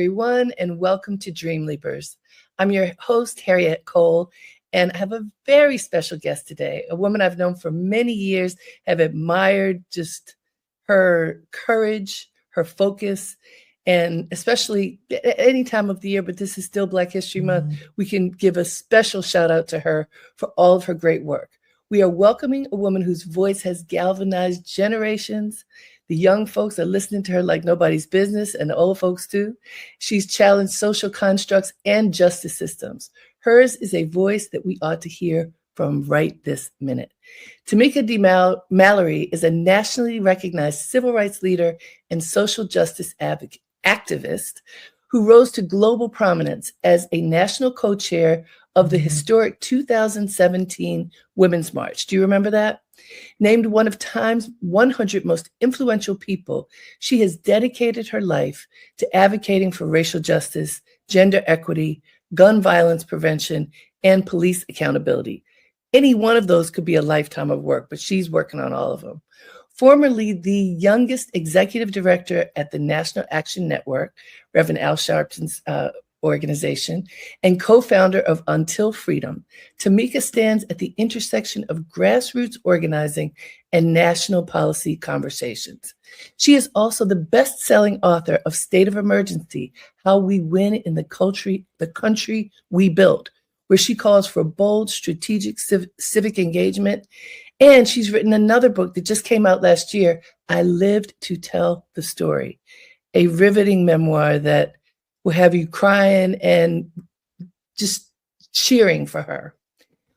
everyone, and welcome to Dream Leapers. I'm your host, Harriette Cole, and I have a very special guest today, a woman I've known for many years, have admired just her courage, her focus, and especially at any time of the year, but this is still Black History Month, we can give a special shout out to her for all of her great work. We are welcoming a woman whose voice has galvanized generations. The young folks are listening to her like nobody's business, and the old folks too. She's challenged social constructs and justice systems. Hers is a voice that we ought to hear from right this minute. Tamika D. Mallory is a nationally recognized civil rights leader and social justice activist who rose to global prominence as a national co-chair of the historic 2017 Women's March. Do you remember that? Named one of Time's 100 most influential people, she has dedicated her life to advocating for racial justice, gender equity, gun violence prevention, and police accountability. Any one of those could be a lifetime of work, but she's working on all of them. Formerly the youngest executive director at the National Action Network, Reverend Al Sharpton's organization, and co-founder of Until Freedom, Tamika stands at the intersection of grassroots organizing and national policy conversations. She is also the best-selling author of State of Emergency, How We Win in the Country We Built, where she calls for bold, strategic civic engagement. And she's written another book that just came out last year, I Lived to Tell the Story, a riveting memoir that will have you crying and just cheering for her.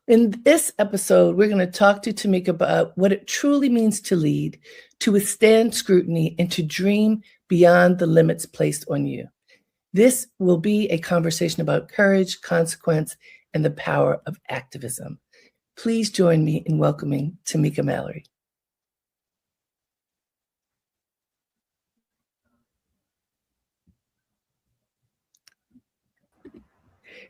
In this episode, we're going to talk to Tamika about what it truly means to lead, to withstand scrutiny, and to dream beyond the limits placed on you. This will be a conversation about courage, consequence, and the power of activism. Please join me in welcoming Tamika Mallory.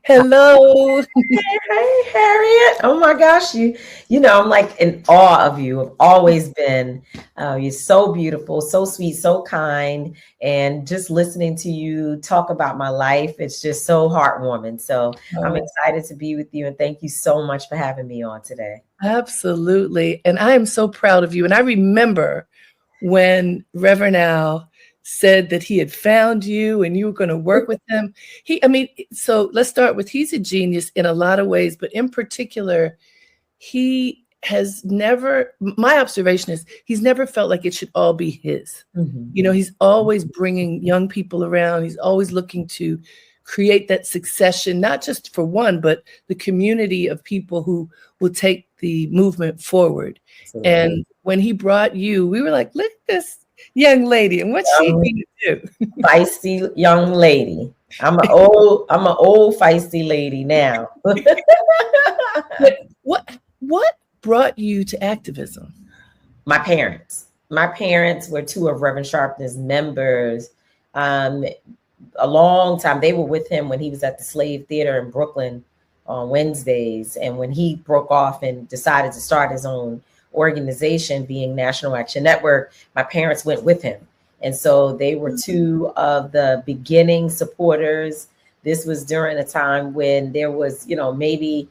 Hello. Hey, Harriette. Oh my gosh, you know, I'm like in awe of you. I've always been. You're so beautiful, so sweet, so kind, and just listening to you talk about my life, it's just so heartwarming. So I'm excited to be with you, and thank you so much for having me on today. Absolutely. And I am so proud of you. And I remember when Reverend Al said that he had found you and you were going to work with him. So let's start with, he's a genius in a lot of ways, but in particular, he has never, my observation is he's never felt like it should all be his. You know, he's always bringing young people around. He's always looking to create that succession, not just for one, but the community of people who will take the movement forward. Absolutely. And when he brought you, we were like, look at this young lady, and what's she going to do? Feisty young lady. I'm an old feisty lady now. What brought you to activism? My parents. My parents were two of Reverend Sharpton's members. A long time. They were with him when he was at the Slave Theater in Brooklyn on Wednesdays. And when he broke off and decided to start his own organization, being National Action Network, my parents went with him. And so they were two of the beginning supporters. This was during a time when there was, maybe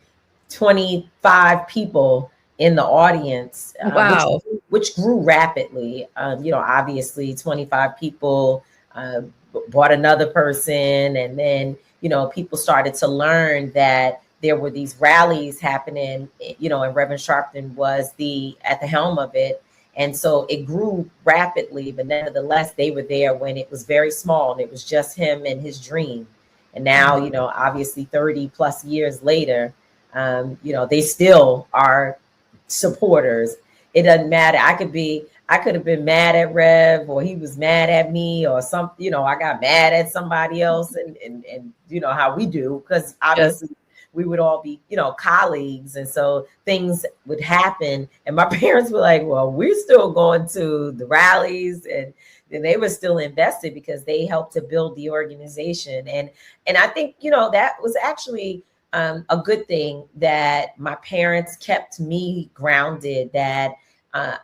25 people in the audience, wow, which grew rapidly. Obviously 25 people bought another person. And then, people started to learn that there were these rallies happening, and Reverend Sharpton was at the helm of it. And so it grew rapidly, but nevertheless, they were there when it was very small and it was just him and his dream. And now, obviously 30 plus years later, they still are supporters. It doesn't matter. I could have been mad at Rev, or he was mad at me, or something, I got mad at somebody else, and how we do, because obviously we would all be, colleagues. And so things would happen. And my parents were like, well, we're still going to the rallies. And they were still invested because they helped to build the organization. And I think, that was actually a good thing, that my parents kept me grounded, that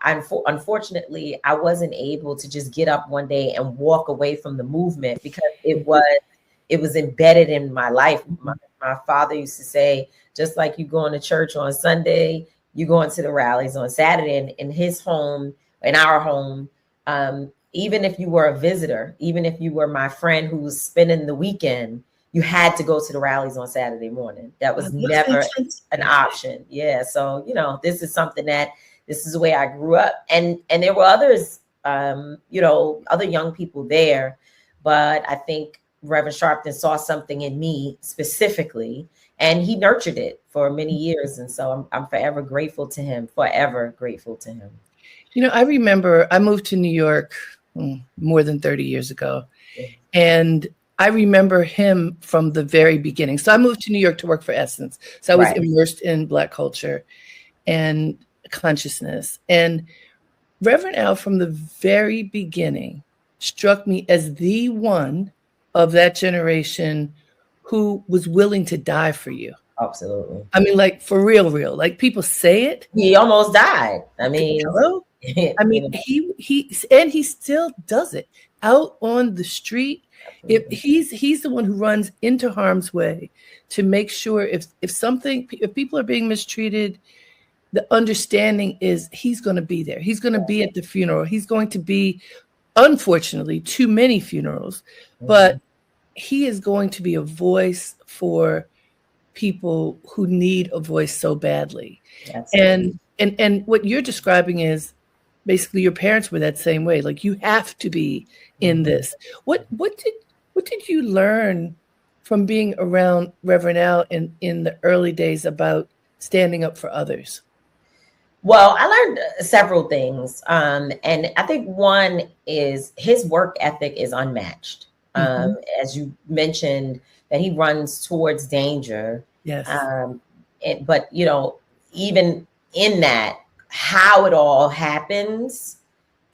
unfortunately, I wasn't able to just get up one day and walk away from the movement, because it was it was embedded in my life. My father used to say, just like you going to church on Sunday, you going to the rallies on Saturday. And in his home, in our home, even if you were a visitor, even if you were my friend who was spending the weekend, you had to go to the rallies on Saturday morning. That was never an option. Yeah. So, you know, this is something this is the way I grew up. And there were others, you know, other young people there, but I think Reverend Sharpton saw something in me specifically, and he nurtured it for many years. And so I'm forever grateful to him, forever grateful to him. You know, I remember I moved to New York more than 30 years ago, and I remember him from the very beginning. So I moved to New York to work for Essence. So I was immersed in Black culture and consciousness. And Reverend Al, from the very beginning, struck me as the one of that generation who was willing to die for you. Absolutely. I mean, like, for real, like, people say it. He almost died. I mean, hello? I mean, he still does it out on the street. If he's the one who runs into harm's way to make sure if people are being mistreated, the understanding is he's going to be there. He's going to be at the funeral. He's going to be, unfortunately, too many funerals, but he is going to be a voice for people who need a voice so badly. And what you're describing is basically your parents were that same way. Like, you have to be in this. What did you learn from being around Reverend Al in the early days about standing up for others? Well, I learned several things. And I think one is his work ethic is unmatched. As you mentioned, that he runs towards danger. Yes. But, you know, even in that, how it all happens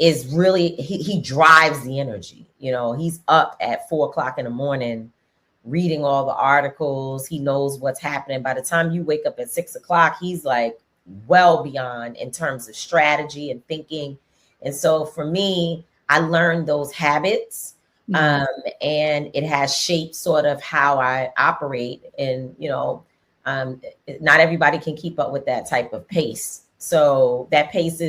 is really, he drives the energy. You know, he's up at 4 o'clock in the morning reading all the articles. He knows what's happening. By the time you wake up at 6 o'clock, he's like well beyond in terms of strategy and thinking. And so for me, I learned those habits. And it has shaped sort of how I operate. And, you know, not everybody can keep up with that type of pace. So that pace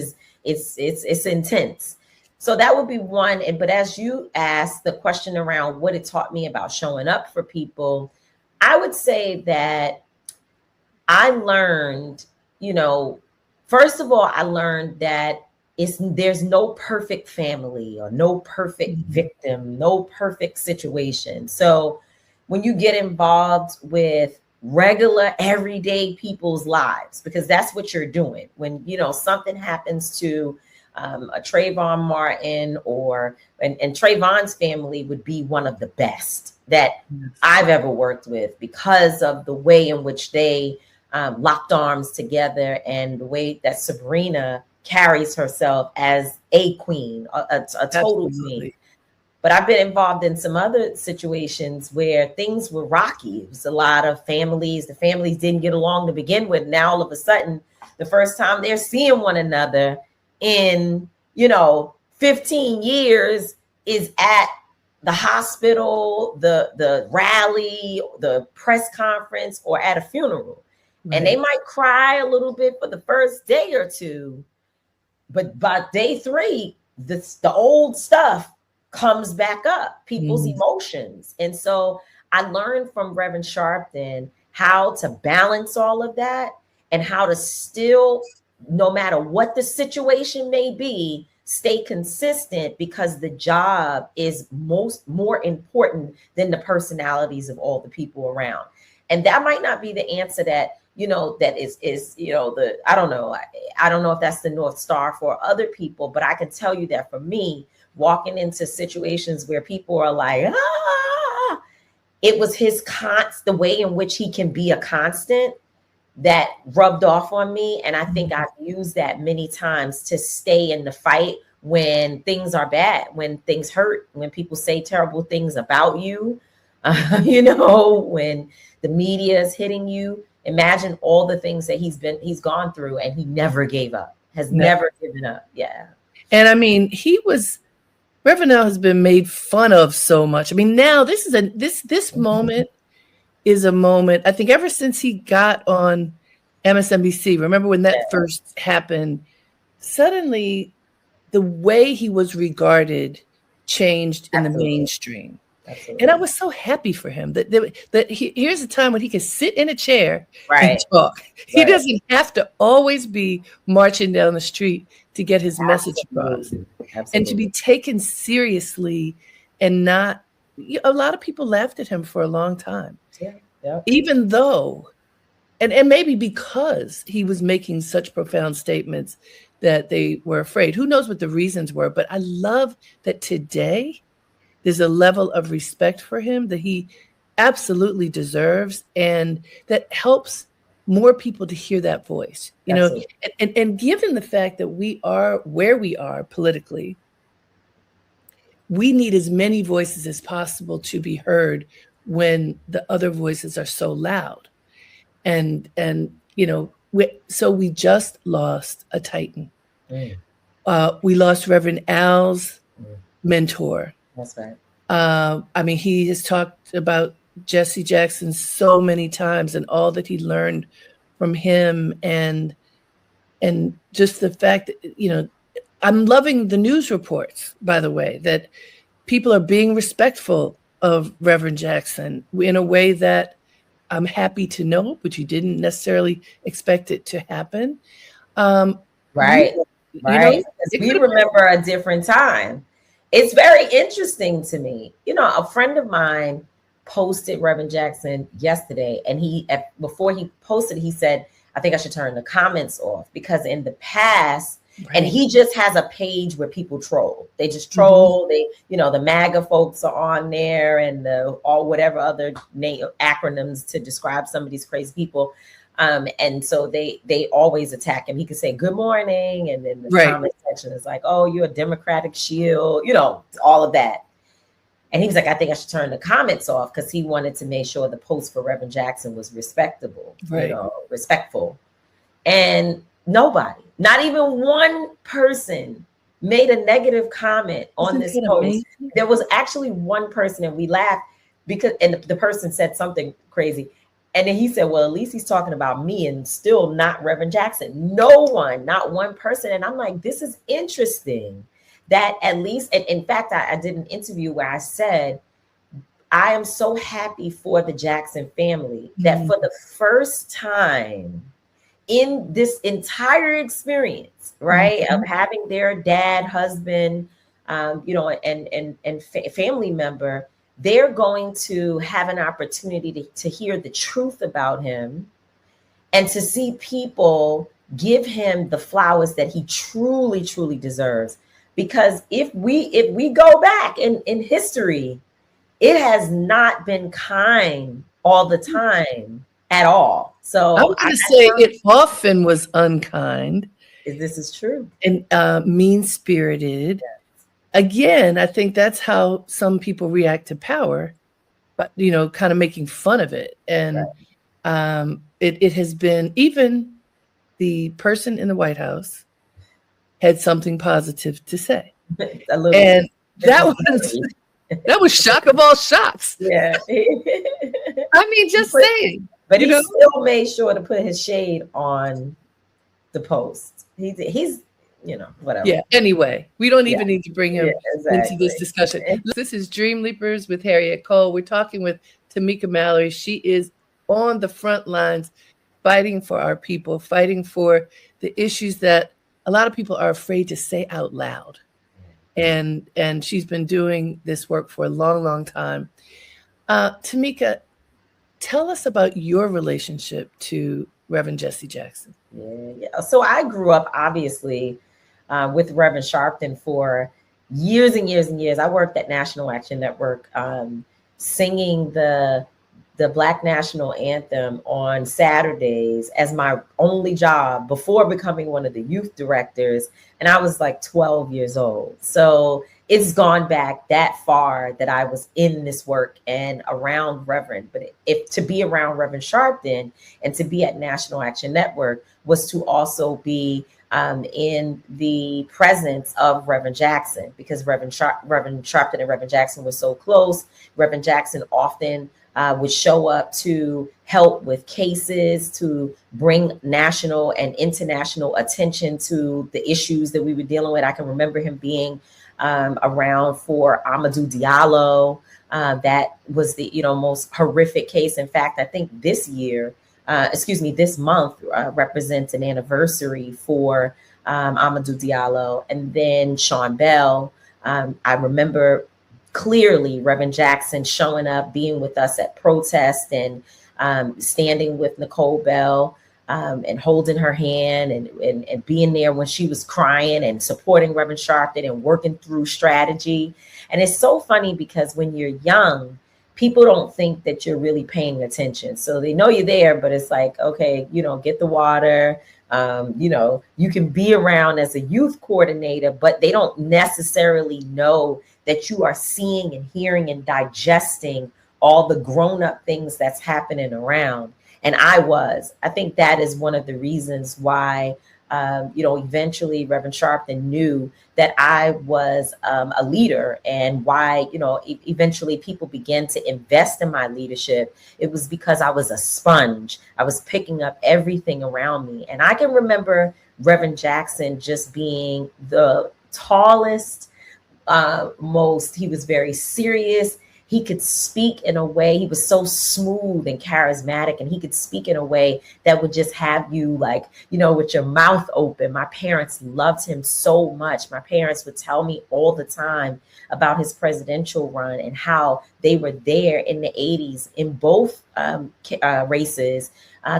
it's intense. So that would be one. But as you asked the question around what it taught me about showing up for people, I would say that I learned, you know, first of all, I learned that there's no perfect family or no perfect victim, no perfect situation. So when you get involved with regular everyday people's lives, because that's what you're doing when, you know, something happens to a Trayvon Martin and Trayvon's family would be one of the best that I've ever worked with because of the way in which they locked arms together and the way that Sabrina carries herself as a queen, a total queen. But I've been involved in some other situations where things were rocky. It was a lot of families. The families didn't get along to begin with. Now, all of a sudden, the first time they're seeing one another in, you know, 15 years is at the hospital, the rally, the press conference, or at a funeral. Right. And they might cry a little bit for the first day or two. But by day 3, the old stuff comes back up, people's emotions. And so I learned from Reverend Sharpton how to balance all of that and how to still, no matter what the situation may be, stay consistent, because the job is more important than the personalities of all the people around. And that might not be the answer that, you know, that is, you know, I don't know if that's the North Star for other people, but I can tell you that for me, walking into situations where people are like, it was the way in which he can be a constant that rubbed off on me. And I think I've used that many times to stay in the fight when things are bad, when things hurt, when people say terrible things about you, you know, when the media is hitting you. Imagine all the things that he's gone through, and he never gave up, has never given up. Yeah. And I mean, he was Reverend Al has been made fun of so much. I mean, now this is this moment is a moment, I think, ever since he got on MSNBC. Remember when that first happened? Suddenly, the way he was regarded changed in the mainstream. Absolutely. And I was so happy for him here's a time when he can sit in a chair and Right. talk. He doesn't have to always be marching down the street to get his message across. And to be taken seriously and not, a lot of people laughed at him for a long time. Even though, and maybe because he was making such profound statements that they were afraid. Who knows what the reasons were? But I love that today there's a level of respect for him that he absolutely deserves, and that helps more people to hear that voice. You know, and given the fact that we are where we are politically, we need as many voices as possible to be heard when the other voices are so loud. And you know, so we just lost a titan. We lost Reverend Al's mentor. That's right. I mean, he has talked about Jesse Jackson so many times and all that he learned from him, and just the fact that, you know, I'm loving the news reports, by the way, that people are being respectful of Reverend Jackson in a way that I'm happy to know, but you didn't necessarily expect it to happen. Right. You Right. know, we remember a different time. It's very interesting to me. You know, a friend of mine posted Reverend Jackson yesterday, and before he posted, he said, I think I should turn the comments off, because in the past, and he just has a page where people troll. They just troll. They, you know, the MAGA folks are on there, and all whatever other acronyms to describe some of these crazy people. And so they always attack him. He could say good morning, and then the comment section is like, oh, you're a Democratic shield, you know, all of that. And he was like, I think I should turn the comments off, because he wanted to make sure the post for Reverend Jackson was respectable, you know, respectful. And nobody, not even one person, made a negative comment on this post. Amazing? There was actually one person, and we laughed because, and the person said something crazy. And then he said, well, at least he's talking about me and still not Reverend Jackson. No one, not one person. And I'm like, this is interesting that at least, and in fact, I did an interview where I said, I am so happy for the Jackson family that for the first time in this entire experience, right, of having their dad, husband, you know, and family member, they're going to have an opportunity to hear the truth about him, and to see people give him the flowers that he truly, truly deserves. Because if we go back in history, it has not been kind all the time at all. So I was going to say it often was unkind. This is true. And mean-spirited. Yes. Again, I think that's how some people react to power, but, you know, kind of making fun of it. And it has been, even the person in the White House had something positive to say. And that was shock of all shocks. Yeah. I mean, just saying. But he still made sure to put his shade on the post. He's, you know, whatever. Yeah. Anyway, we don't even need to bring him into this discussion. This is Dream Leapers with Harriette Cole. We're talking with Tamika Mallory. She is on the front lines, fighting for our people, fighting for the issues that a lot of people are afraid to say out loud. And she's been doing this work for a long, long time. Tamika, tell us about your relationship to Reverend Jesse Jackson. Yeah. So I grew up, obviously, with Reverend Sharpton for years and years and years. I worked at National Action Network, singing the Black National Anthem on Saturdays as my only job before becoming one of the youth directors. And I was like 12 years old. So it's gone back that far that I was in this work and around Reverend. But to be around Reverend Sharpton and to be at National Action Network was to also be in the presence of Reverend Jackson, because Reverend Sharpton and Reverend Jackson were so close. Reverend Jackson often would show up to help with cases, to bring national and international attention to the issues that we were dealing with. I can remember him being around for Amadou Diallo. That was the most horrific case. In fact, I think this month represents an anniversary for Amadou Diallo. And then Sean Bell. I remember clearly Reverend Jackson showing up, being with us at protest, and standing with Nicole Bell and holding her hand and being there when she was crying, and supporting Reverend Sharpton and working through strategy. And it's so funny because when you're young, people don't think that you're really paying attention. So they know you're there, but it's like, okay, get the water. You can be around as a youth coordinator, but they don't necessarily know that you are seeing and hearing and digesting all the grown-up things that's happening around. And I think that is one of the reasons why, eventually Reverend Sharpton knew that I was a leader, and why, eventually people began to invest in my leadership. It was because I was a sponge. I was picking up everything around me. And I can remember Reverend Jackson just being the tallest, he was very serious. He could speak in a way, he was so smooth and charismatic, and he could speak in a way that would just have you like, with your mouth open. My parents loved him so much. My parents would tell me all the time about his presidential run and how they were there in the 80s in both races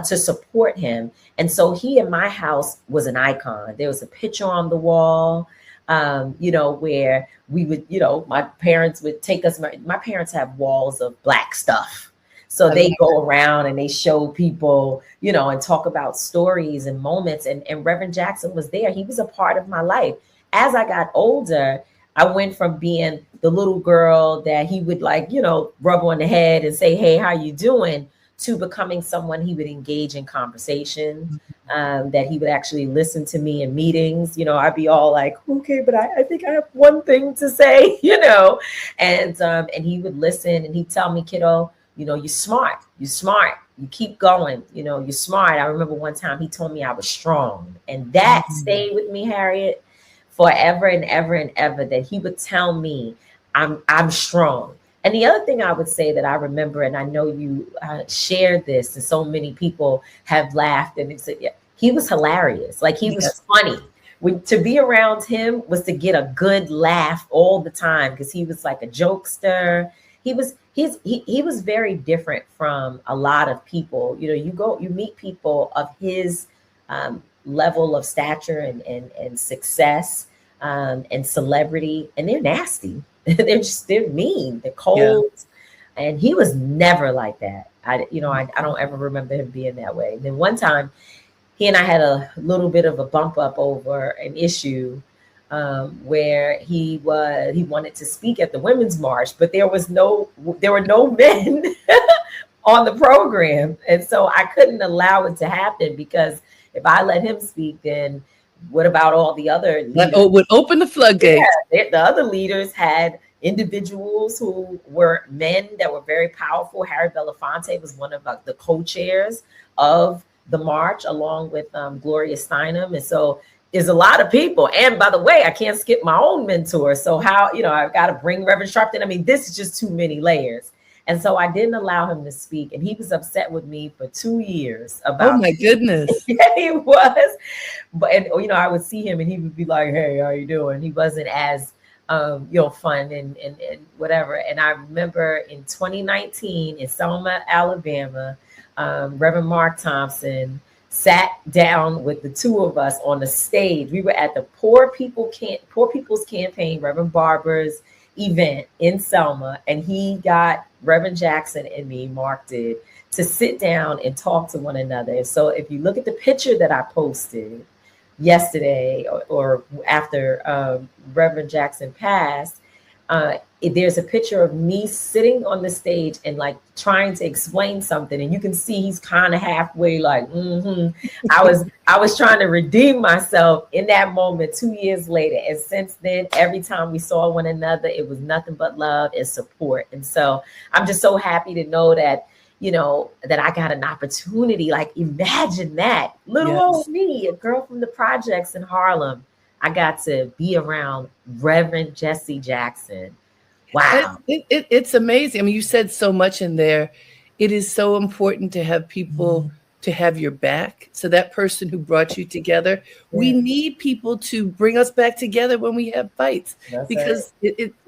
to support him. And so he in my house was an icon. There was a picture on the wall, where we would, my parents would take us. My parents have walls of Black stuff. So they go around and they show people, and talk about stories and moments. And Reverend Jackson was there. He was a part of my life. As I got older, I went from being the little girl that he would rub on the head and say, "Hey, how you doing?" to becoming someone he would engage in conversation, that he would actually listen to me in meetings. I'd be all like, okay, but I think I have one thing to say, and he would listen, and he'd tell me, "Kiddo, you're smart, you keep going, you're smart." I remember one time he told me I was strong, and that stayed with me, Harriette, forever and ever and ever, that he would tell me I'm strong. And the other thing I would say that I remember, and I know you shared this, and so many people have laughed, and said, yeah, he was hilarious. Like, he was funny. To be around him was to get a good laugh all the time, because he was like a jokester. He was very different from a lot of people. You meet people of his level of stature and success and celebrity, and they're nasty. they're mean, they're cold. Yeah. And he was never like that. I don't ever remember him being that way. And then one time he and I had a little bit of a bump up over an issue where he wanted to speak at the Women's March, but there were no men on the program. And so I couldn't allow it to happen, because if I let him speak, then what about all the other leaders? That would open the floodgates. Yeah, the other leaders had individuals who were men that were very powerful. Harry Belafonte was one of the co-chairs of the march, along with Gloria Steinem. And so there's a lot of people. And by the way, I can't skip my own mentor. So how, I've got to bring Reverend Sharpton. I mean, this is just too many layers. And so I didn't allow him to speak. And he was upset with me for 2 years about. Oh my goodness. Yeah, he was. But, I would see him and he would be like, "Hey, how you doing?" He wasn't as, fun and whatever. And I remember in 2019 in Selma, Alabama, Reverend Mark Thompson sat down with the two of us on the stage. We were at the Poor People's Campaign, Reverend Barber's event in Selma, and he got Reverend Jackson and me, Mark did, to sit down and talk to one another. So if you look at the picture that I posted yesterday or after Reverend Jackson passed, there's a picture of me sitting on the stage and like trying to explain something, and you can see he's kind of halfway like, I was trying to redeem myself in that moment 2 years later. And since then, every time we saw one another, it was nothing but love and support. And so I'm just so happy to know that, you know, that I got an opportunity. Like, imagine that, little old me, a girl from the projects in Harlem. I got to be around Reverend Jesse Jackson. Wow. It's amazing. I mean, you said so much in there. It is so important to have people to have your back. So that person who brought you together, we need people to bring us back together when we have fights. That's because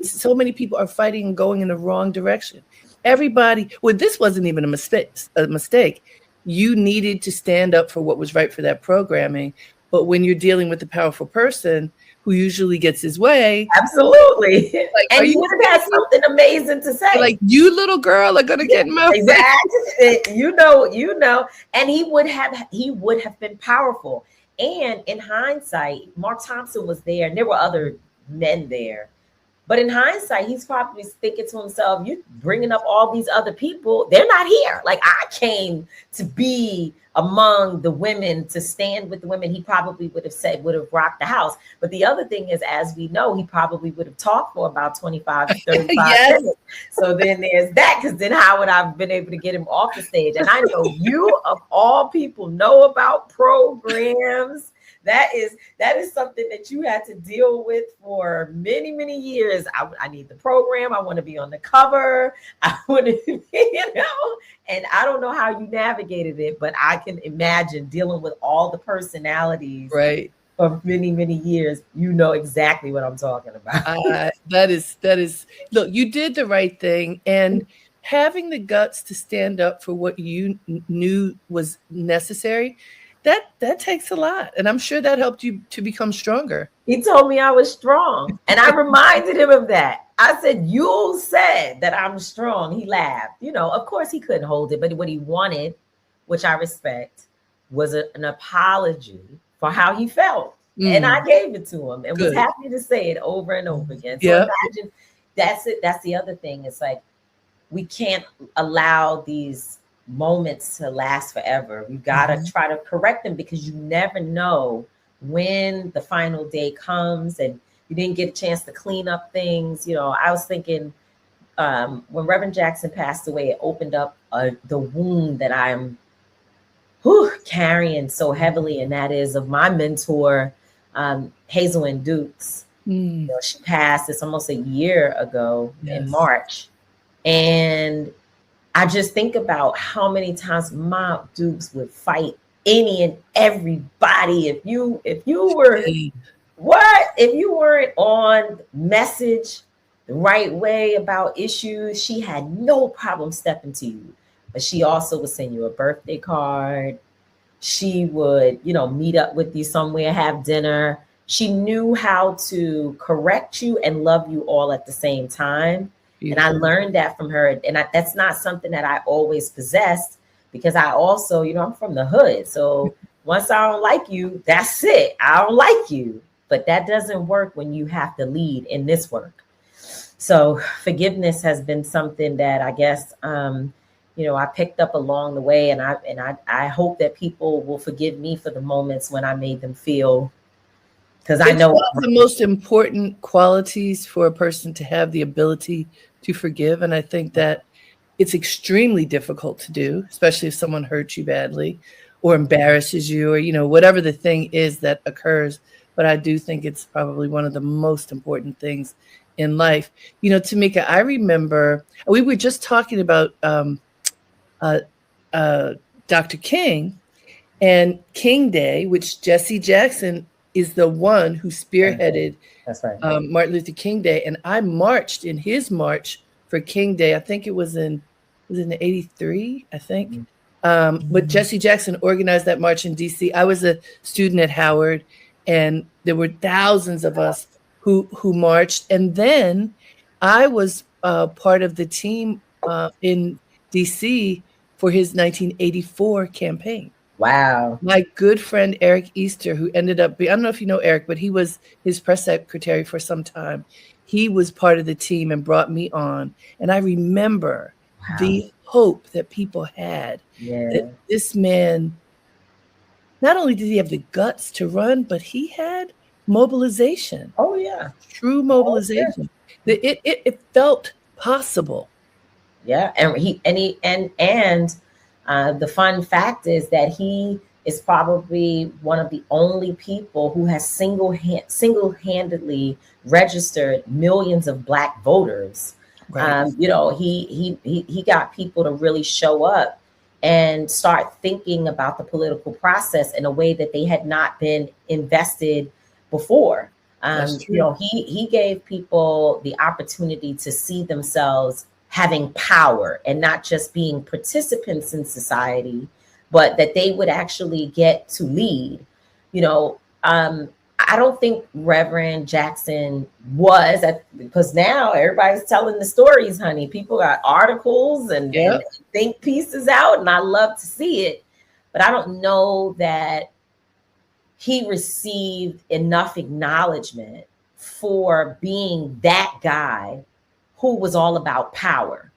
so many people are fighting and going in the wrong direction. Everybody, well, this wasn't even a mistake. You needed to stand up for what was right for that programming. But when you're dealing with a powerful person who usually gets his way. Absolutely. Like, and you would have had something amazing to say. Like, you little girl are going to get in my face. You know, and he would have been powerful. And in hindsight, Mark Thompson was there and there were other men there. But in hindsight, he's probably thinking to himself, you bringing up all these other people, they're not here. Like, I came to be among the women, to stand with the women. He probably would have rocked the house. But the other thing is, as we know, he probably would have talked for about 25, 35 minutes. So then there's that, because then how would I have been able to get him off the stage? And I know you, of all people, know about programs. That is something that you had to deal with for many, many years. I need the program. I want to be on the cover. I want to, and I don't know how you navigated it, but I can imagine dealing with all the personalities for many, many years. You know exactly what I'm talking about. That is, look, you did the right thing. And having the guts to stand up for what you knew was necessary, that takes a lot. And I'm sure that helped you to become stronger. He told me I was strong. And I reminded him of that. I said, you said that I'm strong. He laughed. You know, of course he couldn't hold it. But what he wanted, which I respect, was an apology for how he felt. And I gave it to him and was happy to say it over and over again. So imagine, that's it. That's the other thing. It's like, we can't allow these moments to last forever. We gotta try to correct them, because you never know when the final day comes and you didn't get a chance to clean up things. You know, I was thinking when Reverend Jackson passed away, it opened up the wound that I'm carrying so heavily, and that is of my mentor, Hazelyn Dukes. You know, she passed, it's almost a year ago in March. And I just think about how many times Mom Dukes would fight any and everybody. If you weren't on message the right way about issues, she had no problem stepping to you. But she also would send you a birthday card. She would, you know, meet up with you somewhere, have dinner. She knew how to correct you and love you all at the same time. And I learned that from her. And that's not something that I always possessed, because I also, you know, I'm from the hood. So once I don't like you, that's it. I don't like you. But that doesn't work when you have to lead in this work. So forgiveness has been something that I guess, you know, I picked up along the way. And I hope that people will forgive me for the moments when I made them feel, because I know one of the most important qualities for a person to have the ability to forgive. And I think that it's extremely difficult to do, especially if someone hurts you badly or embarrasses you, or, you know, whatever the thing is that occurs. But I do think it's probably one of the most important things in life. You know, Tamika, I remember we were just talking about Dr. King and King Day, which Jesse Jackson is the one who spearheaded. That's right. Martin Luther King Day. And I marched in his march for King Day. I think it was in 83, I think. But Jesse Jackson organized that march in DC. I was a student at Howard, and there were thousands of us who marched. And then I was part of the team in DC for his 1984 campaign. Wow. My good friend, Eric Easter, who ended up being, I don't know if you know Eric, but he was his press secretary for some time. he was part of the team and brought me on. And I remember the hope that people had that this man, not only did he have the guts to run, but he had mobilization. Oh yeah. True mobilization. Oh, yeah. It felt possible. Yeah. And the fun fact is that he is probably one of the only people who has single-handedly registered millions of Black voters. Right. You know, he got people to really show up and start thinking about the political process in a way that they had not been invested before. You know, he gave people the opportunity to see themselves having power and not just being participants in society, but that they would actually get to lead. You know, I don't think Reverend Jackson was, because now everybody's telling the stories, honey. People got articles and think pieces out, and I love to see it. But I don't know that he received enough acknowledgement for being that guy who was all about power.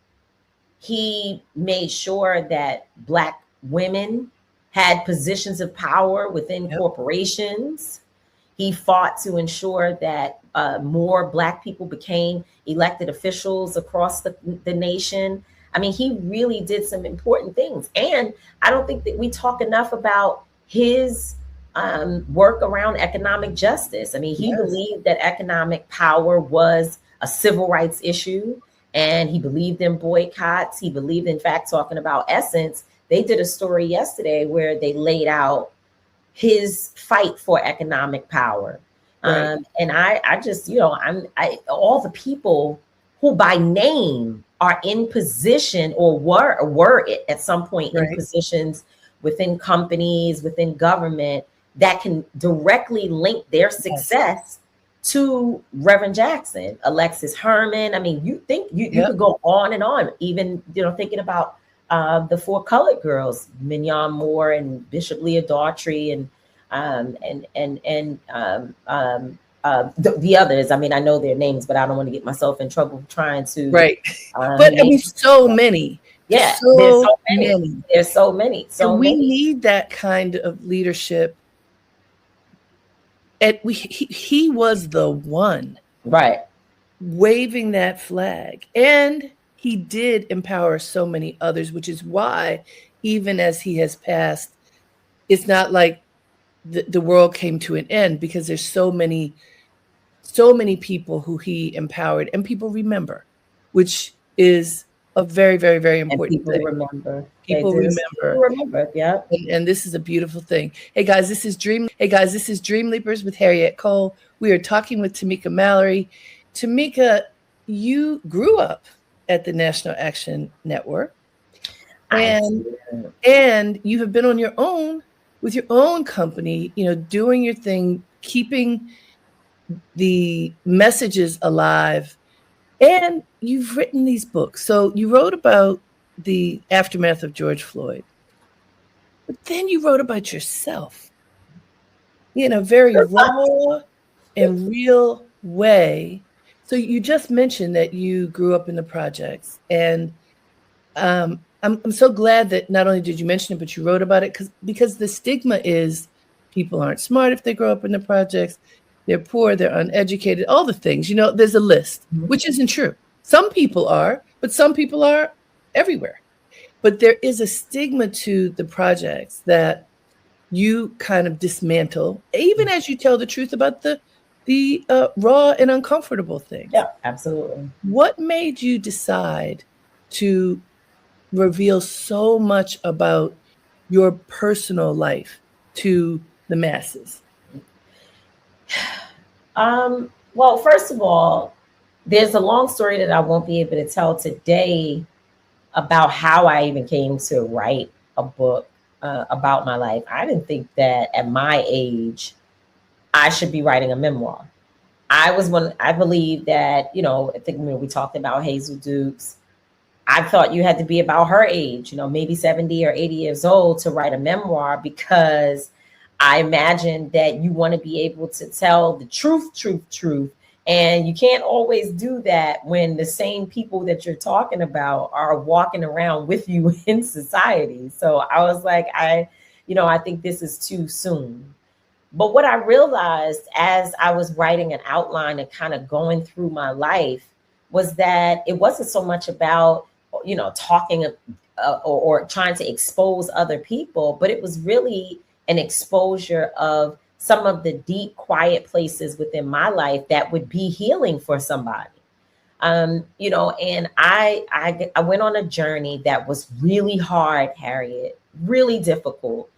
He made sure that Black women had positions of power within corporations. He fought to ensure that more Black people became elected officials across the nation. I mean, he really did some important things. And I don't think that we talk enough about his work around economic justice. I mean, he believed that economic power was a civil rights issue, and he believed in boycotts. He believed, in fact, talking about Essence, they did a story yesterday where they laid out his fight for economic power. Right. And I just, you know, all the people who by name are in position or were at some point in positions within companies, within government, that can directly link their success to Reverend Jackson, Alexis Herman. I mean, you think you could go on and on, even, you know, thinking about the 4 colored girls, Mignon Moore and Bishop Leah Daughtry and the others. I mean, I know their names, but I don't want to get myself in trouble trying to. Right. But I mean, so many. Yeah, there's so many. There's so many. So we need that kind of leadership. And he was the one, right, waving that flag, and he did empower so many others, which is why, even as he has passed, it's not like the world came to an end, because there's so many people who he empowered, and people remember, which is a very, very, very important thing. People remember. Yeah. And this is a beautiful thing. Hey guys, this is Dream Leapers with Harriette Cole. We are talking with Tamika Mallory. Tamika, you grew up at the National Action Network, and you have been on your own with your own company, you know, doing your thing, keeping the messages alive. And you've written these books. So you wrote about the aftermath of George Floyd, but then you wrote about yourself in a very raw and real way. So you just mentioned that you grew up in the projects, and I'm so glad that not only did you mention it, but you wrote about it, because the stigma is people aren't smart if they grow up in the projects. They're poor, they're uneducated, all the things, you know, there's a list, which isn't true. Some people are, but some people are everywhere. But there is a stigma to the projects that you kind of dismantle, even as you tell the truth about the raw and uncomfortable things. Yeah, absolutely. What made you decide to reveal so much about your personal life to the masses? Well, first of all, there's a long story that I won't be able to tell today about how I even came to write a book about my life. I didn't think that at my age I should be writing a memoir. I believe that, you know, I think when we talked about Hazel Dukes, I thought you had to be about her age, you know, maybe 70 or 80 years old to write a memoir, because I imagine that you want to be able to tell the truth, And you can't always do that when the same people that you're talking about are walking around with you in society. So I was like, I think this is too soon. But what I realized as I was writing an outline and kind of going through my life was that it wasn't so much about, talking or trying to expose other people, but it was really an exposure of some of the deep, quiet places within my life that would be healing for somebody. And I went on a journey that was really hard, Harriette, really difficult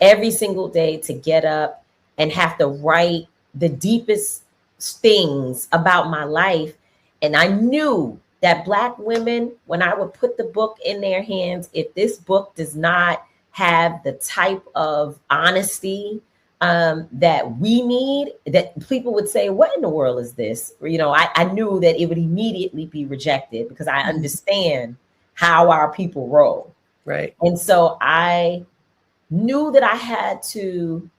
every single day to get up and have to write the deepest things about my life. And I knew that Black women, when I would put the book in their hands, if this book does not have the type of honesty that we need, that people would say, what in the world is this? I knew that it would immediately be rejected because I understand how our people roll. Right. And so I knew that I had to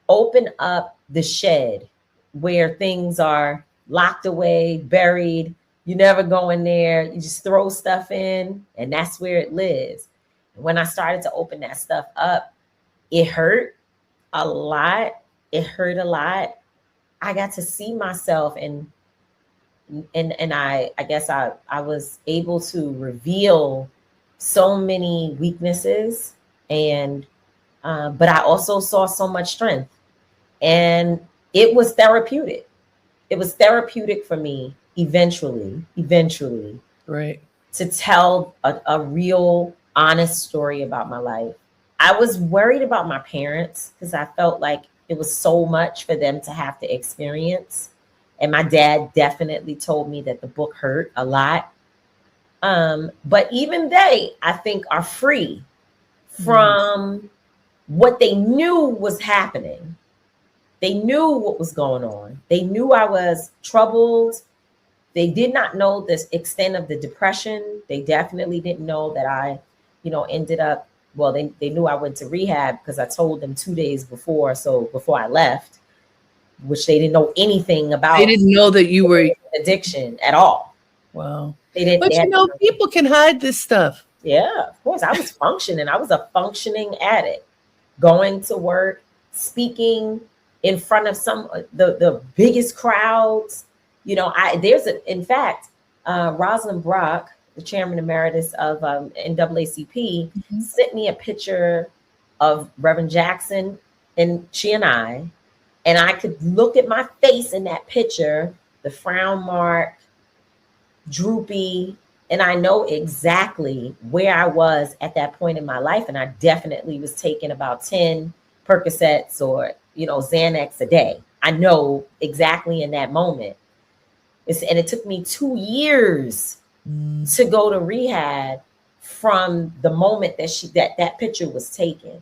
open up the shed where things are locked away, buried. You never go in there. You just throw stuff in, and that's where it lives. And when I started to open that stuff up, it hurt a lot. It hurt a lot. I got to see myself, and I guess I was able to reveal so many weaknesses, and but I also saw so much strength, and it was therapeutic. It was therapeutic for me eventually, right, to tell a real, honest story about my life. I was worried about my parents because I felt like it was so much for them to have to experience. And my dad definitely told me that the book hurt a lot. But even they, I think, are free from what they knew was happening. They knew what was going on. They knew I was troubled. They did not know the extent of the depression. They definitely didn't know that I, ended up, well, they knew I went to rehab because I told them 2 days before. So before I left, which they didn't know anything about. They didn't know that you were addiction at all. Wow. They didn't. But people can hide this stuff. Yeah, of course. I was functioning. I was a functioning addict, going to work, speaking in front of the biggest crowds. In fact, Rosalind Brock, the chairman emeritus of NAACP, sent me a picture of Reverend Jackson and she and I could look at my face in that picture, the frown mark, droopy, and I know exactly where I was at that point in my life. And I definitely was taking about 10 Percocets or, Xanax a day. I know exactly in that moment. And it took me 2 years to go to rehab from the moment that picture was taken.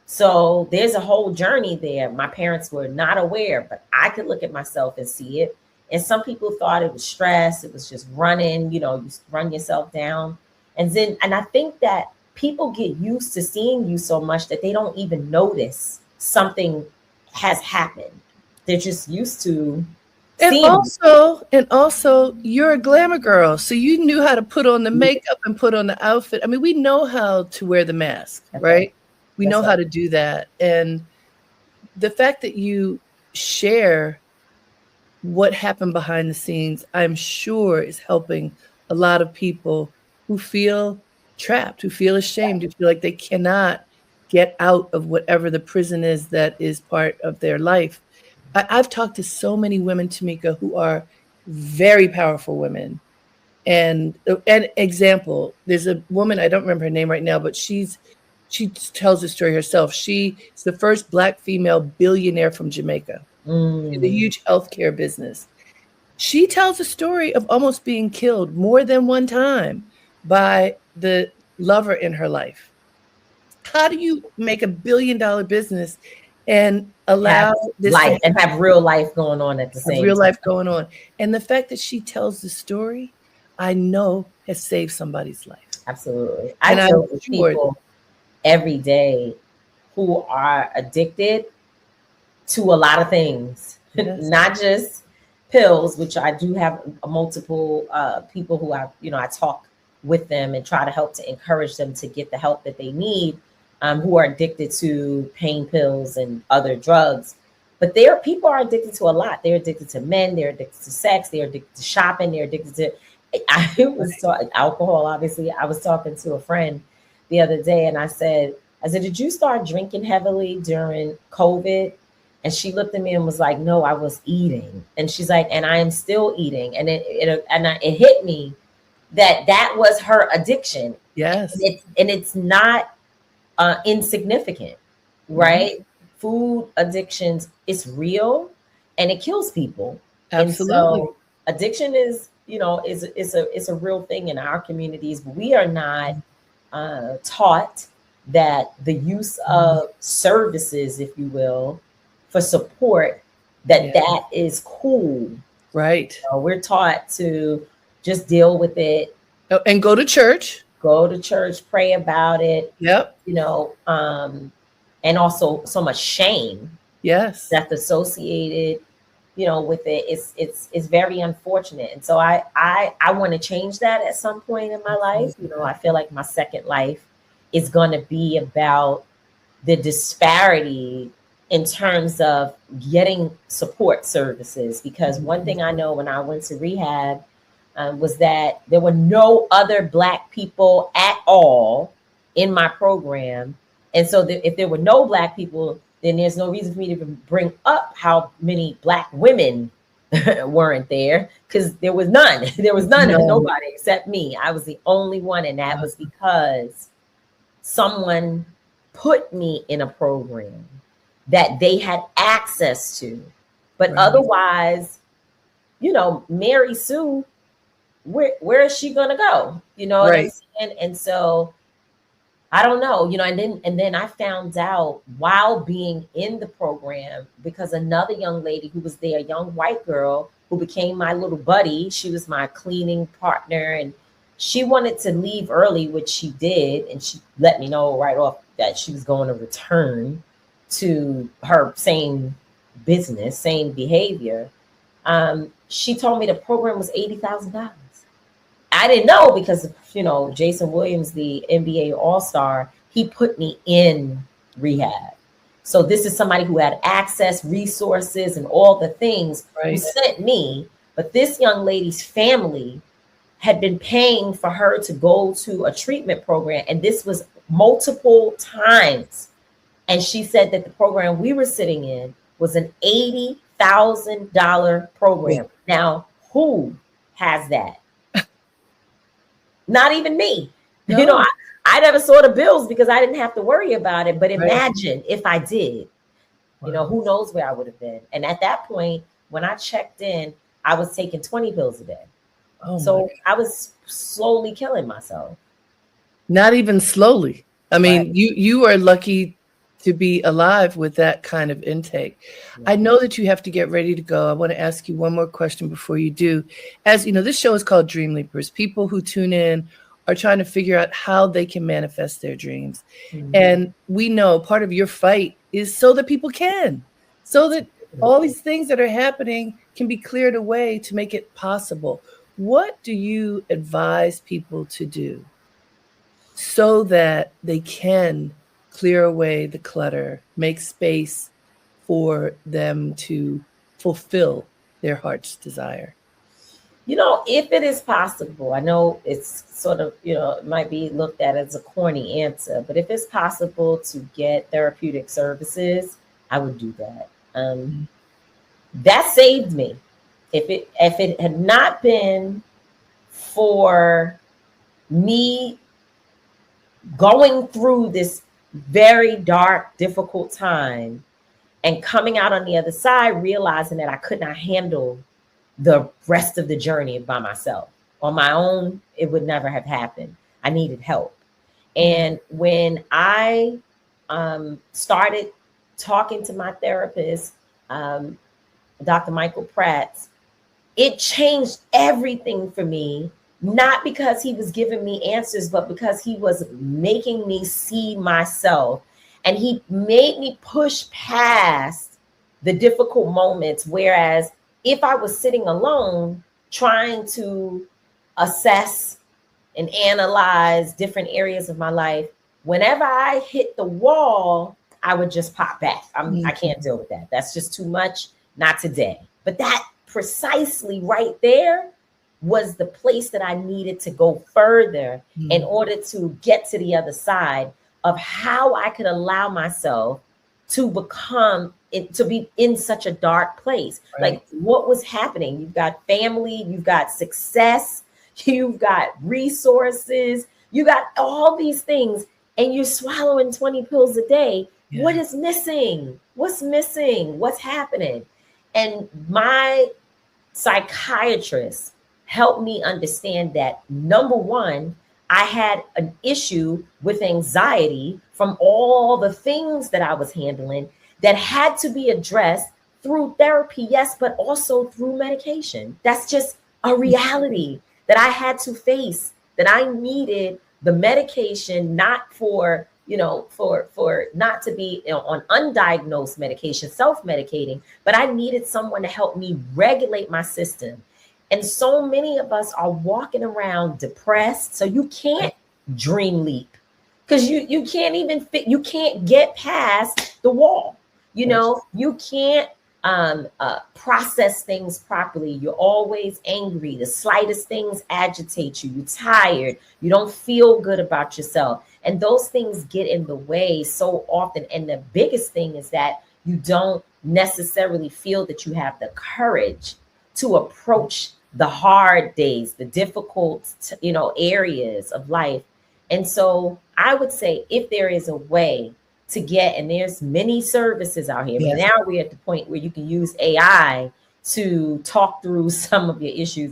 So there's a whole journey there. My parents were not aware, but I could look at myself and see it. And some people thought it was stress. It was just running, you run yourself down. And I think that people get used to seeing you so much that they don't even notice something has happened. They're just used to seeing you. And also you're a glamour girl. So you knew how to put on the makeup and put on the outfit. I mean, we know how to wear the mask, right? We know how to do that. And the fact that you share what happened behind the scenes, I'm sure is helping a lot of people who feel trapped, who feel ashamed, who feel like they cannot get out of whatever the prison is that is part of their life. I've talked to so many women, Tamika, who are very powerful women. And an example, there's a woman, I don't remember her name right now, but she tells the story herself. She is the first Black female billionaire from Jamaica in the huge healthcare business. She tells a story of almost being killed more than one time by the lover in her life. How do you make $1 billion business and allow this life and have real life going on at the same time? Real life going on. And the fact that she tells the story, I know has saved somebody's life. Absolutely. I deal with people every day who are addicted to a lot of things, not just pills, which I do have multiple people who I talk with them and try to help to encourage them to get the help that they need, who are addicted to pain pills and other drugs. But people are addicted to a lot. They're addicted to men. They're addicted to sex. They're addicted to shopping. They're addicted to alcohol. Obviously, I was talking to a friend the other day, and I said, did you start drinking heavily during COVID? And she looked at me and was like, no, I was eating. And she's like, and I am still eating. And it hit me that was her addiction. Yes. And it's not insignificant, right? Mm-hmm. Food addictions, it's real and it kills people. Absolutely. And so addiction is a real thing in our communities, but we are not taught that the use of services, if you will, for support, that is cool. Right. We're taught to just deal with it. And go to church. Go to church, pray about it. Yep. And also so much shame. Yes. That's associated, with it. It's very unfortunate. And so I want to change that at some point in my life. I feel like my second life is going to be about the disparity in terms of getting support services. Because one thing I know when I went to rehab was that there were no other Black people at all in my program. And so if there were no Black people, then there's no reason for me to even bring up how many Black women weren't there, because there was none. There was none of nobody except me. I was the only one. And that was because someone put me in a program that they had access to. But otherwise, Mary Sue, where is she going to go? What I'm saying? And so I don't know, and then I found out while being in the program, because another young lady who was there, a young white girl who became my little buddy, she was my cleaning partner, and she wanted to leave early, which she did. And she let me know right off that she was going to return to her same business, same behavior. She told me the program was $80,000. I didn't know because, Jason Williams, the NBA All-Star, he put me in rehab. So this is somebody who had access, resources, and all the things who sent me. But this young lady's family had been paying for her to go to a treatment program. And this was multiple times. And she said that the program we were sitting in was an $80,000 program. Now, who has that? Not even me. No. I never saw the bills because I didn't have to worry about it. But imagine if I did, who knows where I would have been. And at that point, when I checked in, I was taking 20 pills a day. So I was slowly killing myself. Not even slowly. I mean, you are lucky to be alive with that kind of intake. I know that you have to get ready to go. I want to ask you one more question before you do. As you know, this show is called Dream Leapers. People who tune in are trying to figure out how they can manifest their dreams. Mm-hmm. And we know part of your fight is so that people can, so that all these things that are happening can be cleared away to make it possible. What do you advise people to do so that they can clear away the clutter, make space for them to fulfill their heart's desire? If it is possible, I know it's sort of, it might be looked at as a corny answer, but if it's possible to get therapeutic services, I would do that. That saved me. If it had not been for me going through this very dark, difficult time and coming out on the other side, realizing that I could not handle the rest of the journey by myself. On my own, it would never have happened. I needed help. And when I started talking to my therapist, Dr. Michael Pratt, it changed everything for me, not because he was giving me answers, but because he was making me see myself. And he made me push past the difficult moments. Whereas if I was sitting alone trying to assess and analyze different areas of my life, whenever I hit the wall, I would just pop back. I can't deal with that. That's just too much. Not today. But that precisely right there was the place that I needed to go further in order to get to the other side of how I could allow myself to become to be in such a dark place. Right. Like what was happening? You've got family, you've got success, you've got resources, you got all these things, and you're swallowing 20 pills a day. Yeah. What is missing? What's missing? What's happening? And my psychiatrist helped me understand that, number one, I had an issue with anxiety from all the things that I was handling that had to be addressed through therapy, yes, but also through medication. That's just a reality that I had to face, that I needed the medication, not for, for not to be on undiagnosed medication, self-medicating, but I needed someone to help me regulate my system. And so many of us are walking around depressed. So you can't dream leap because you can't even fit, you can't get past the wall. You can't process things properly. You're always angry. The slightest things agitate you. You're tired. You don't feel good about yourself. And those things get in the way so often. And the biggest thing is that you don't necessarily feel that you have the courage to approach the hard days, the difficult, areas of life. And so I would say if there is a way to get, and there's many services out here, but now we're at the point where you can use AI to talk through some of your issues.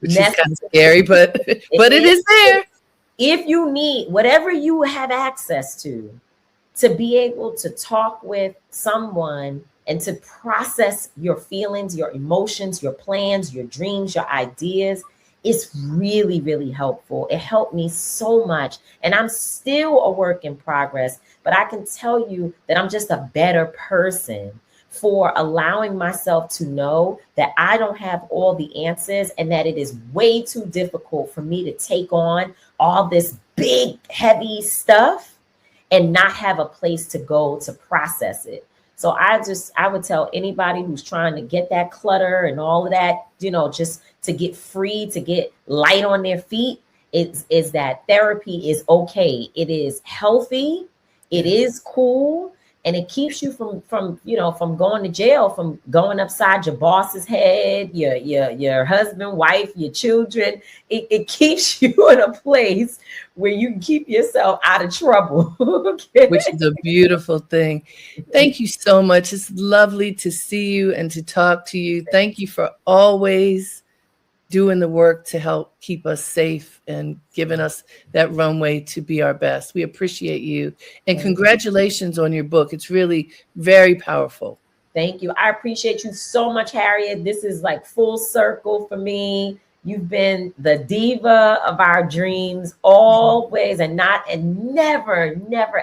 Which is kind of scary, but it is there. If you need whatever you have access to be able to talk with someone and to process your feelings, your emotions, your plans, your dreams, your ideas, is really, really helpful. It helped me so much. And I'm still a work in progress, but I can tell you that I'm just a better person for allowing myself to know that I don't have all the answers and that it is way too difficult for me to take on all this big, heavy stuff and not have a place to go to process it. So I would tell anybody who's trying to get that clutter and all of that, just to get free, to get light on their feet, is that therapy is okay. It is healthy. It is cool. And it keeps you from going to jail, from going upside your boss's head, your husband, wife, your children. It keeps you in a place where you can keep yourself out of trouble. Okay? Which is a beautiful thing. Thank you so much. It's lovely to see you and to talk to you. Thank you for always doing the work to help keep us safe and giving us that runway to be our best. We appreciate you. And congratulations on your book. It's really very powerful. Thank you. I appreciate you so much, Harriette. This is like full circle for me. You've been the diva of our dreams always, and never,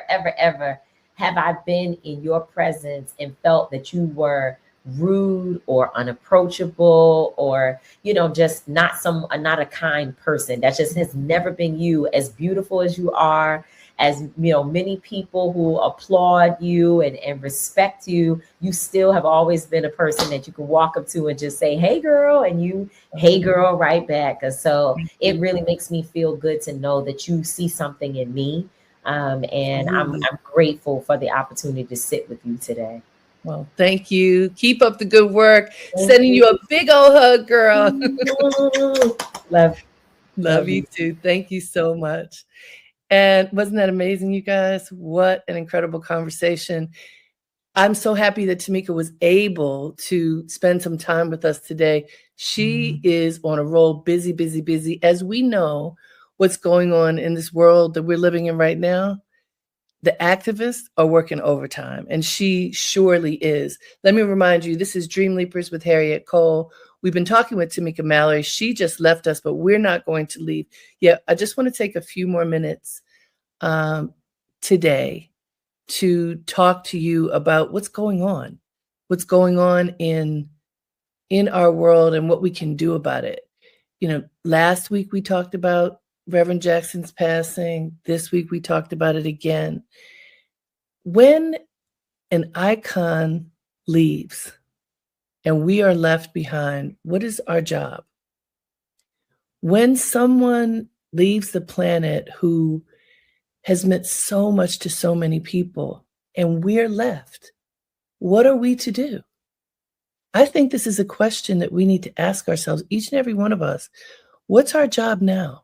ever have I been in your presence and felt that you were rude or unapproachable or just not a kind person. That just has never been you. As beautiful as you are, as many people who applaud you and respect you, you still have always been a person that you can walk up to and just say, hey girl, and you hey girl right back. And so it really makes me feel good to know that you see something in me, and I'm grateful for the opportunity to sit with you today. Well, thank you. Keep up the good work. Sending you a big old hug, girl. Love you too. Thank you so much. And wasn't that amazing, you guys? What an incredible conversation. I'm so happy that Tamika was able to spend some time with us today. She is on a roll, busy, busy, busy. As we know what's going on in this world that we're living in right now, the activists are working overtime, and she surely is. Let me remind you, this is Dream Leapers with Harriette Cole. We've been talking with Tamika Mallory. She just left us, but we're not going to leave. Yeah, I just want to take a few more minutes today to talk to you about what's going on in in our world and what we can do about it. You know, last week we talked about Reverend Jackson's passing. This week we talked about it again. When an icon leaves and we are left behind, what is our job? When someone leaves the planet who has meant so much to so many people and we're left, what are we to do? I think this is a question that we need to ask ourselves, each and every one of us. What's our job now?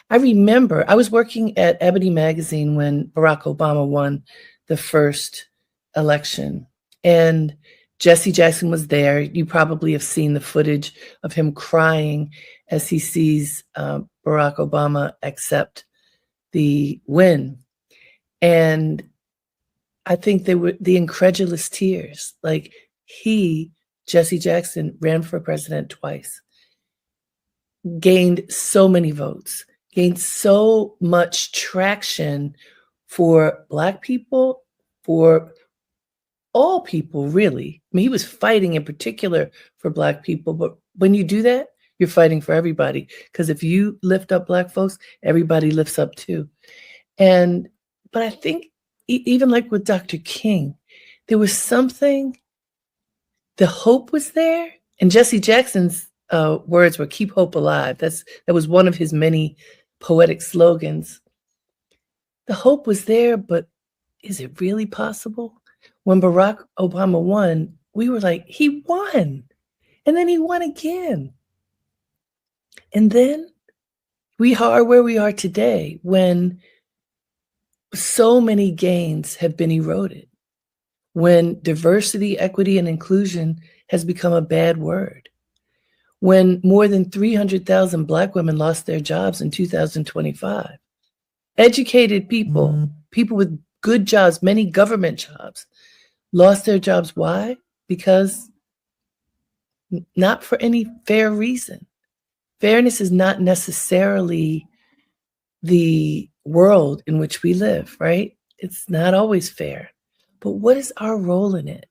I remember I was working at Ebony Magazine when Barack Obama won the first election, and Jesse Jackson was there. You probably have seen the footage of him crying as he sees Barack Obama accept the win. And I think they were the incredulous tears. Like, Jesse Jackson, ran for president twice, gained so many votes, gained so much traction for Black people, for all people, really. I mean, he was fighting in particular for Black people, but when you do that, you're fighting for everybody. Because if you lift up Black folks, everybody lifts up too. But I think even like with Dr. King, there was something, the hope was there. And Jesse Jackson's words were "keep hope alive." That was one of his many poetic slogans. The hope was there, but is it really possible? When Barack Obama won, we were like, he won. And then he won again. And then we are where we are today, when so many gains have been eroded, when diversity, equity, and inclusion has become a bad word, when more than 300,000 Black women lost their jobs in 2025. Educated people, people with good jobs, many government jobs, lost their jobs. Why? Because not for any fair reason. Fairness is not necessarily the world in which we live, right? It's not always fair. But what is our role in it?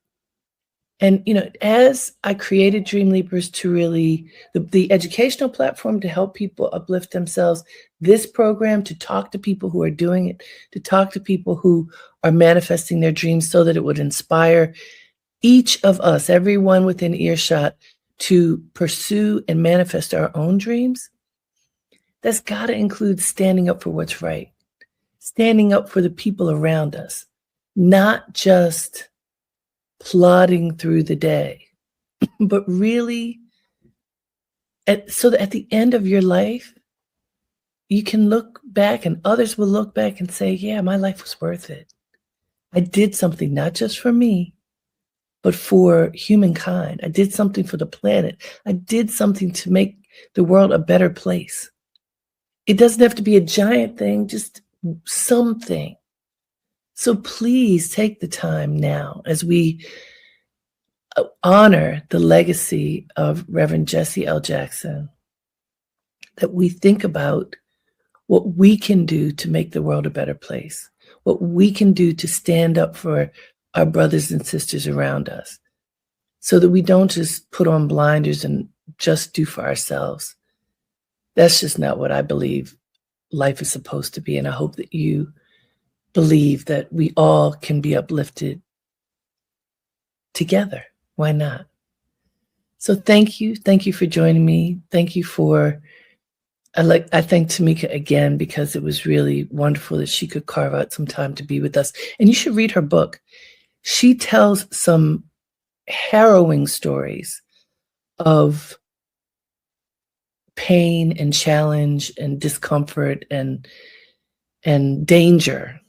And, you know, as I created Dream Leapers to really, the educational platform to help people uplift themselves, this program to talk to people who are doing it, to talk to people who are manifesting their dreams so that it would inspire each of us, everyone within earshot, to pursue and manifest our own dreams, that's got to include standing up for what's right, standing up for the people around us, not just plodding through the day, but really, so that at the end of your life, you can look back and others will look back and say, yeah, my life was worth it. I did something not just for me, but for humankind. I did something for the planet. I did something to make the world a better place. It doesn't have to be a giant thing, just something. So please take the time now as we honor the legacy of Reverend Jesse L. Jackson, that we think about what we can do to make the world a better place, what we can do to stand up for our brothers and sisters around us, so that we don't just put on blinders and just do for ourselves. That's just not what I believe life is supposed to be. And I hope that you believe that we all can be uplifted together. Why not? So thank you. Thank you for joining me. Thank you for, I thank Tamika again, because it was really wonderful that she could carve out some time to be with us. And you should read her book. She tells some harrowing stories of pain and challenge and discomfort and danger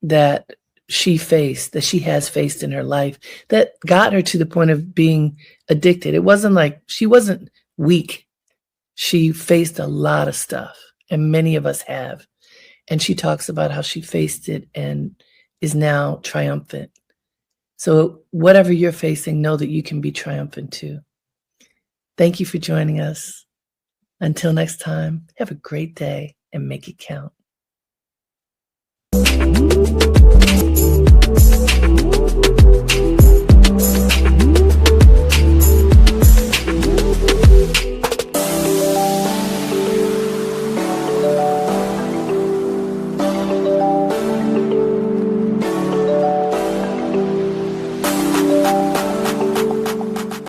that she faced, that she has faced in her life, that got her to the point of being addicted. It wasn't like, she wasn't weak. She faced a lot of stuff, and many of us have. And she talks about how she faced it and is now triumphant. So whatever you're facing, know that you can be triumphant too. Thank you for joining us. Until next time, have a great day and make it count.